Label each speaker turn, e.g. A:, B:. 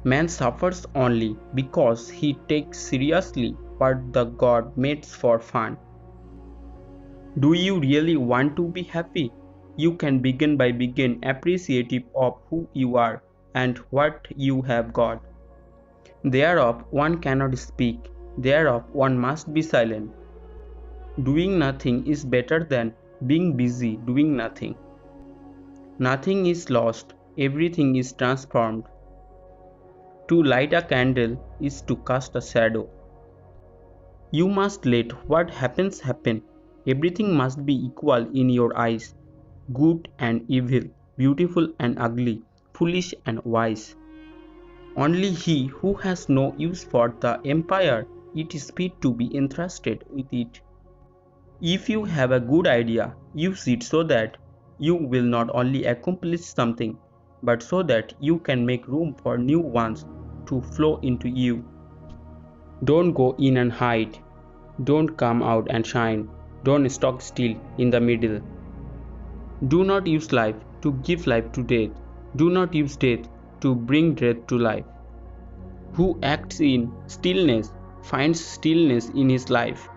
A: Man suffers only because he takes seriously what the God makes for fun. Do you really want to be happy? You can begin by being appreciative of who you are and what you have got. Thereof one cannot speak, thereof one must be silent. Doing nothing is better than being busy doing nothing. Nothing is lost, everything is transformed. To light a candle is to cast a shadow. You must let what happens happen. Everything must be equal in your eyes, good and evil, beautiful and ugly, foolish and wise. Only he who has no use for the empire it is fit to be entrusted with it. If you have a good idea, use it so that you will not only accomplish something, but so that you can make room for new ones to flow into you. Don't go in and hide. Don't come out and shine. Don't stop still in the middle. Do not use life to give life to death. Do not use death to bring death to life. Who acts in stillness finds stillness in his life.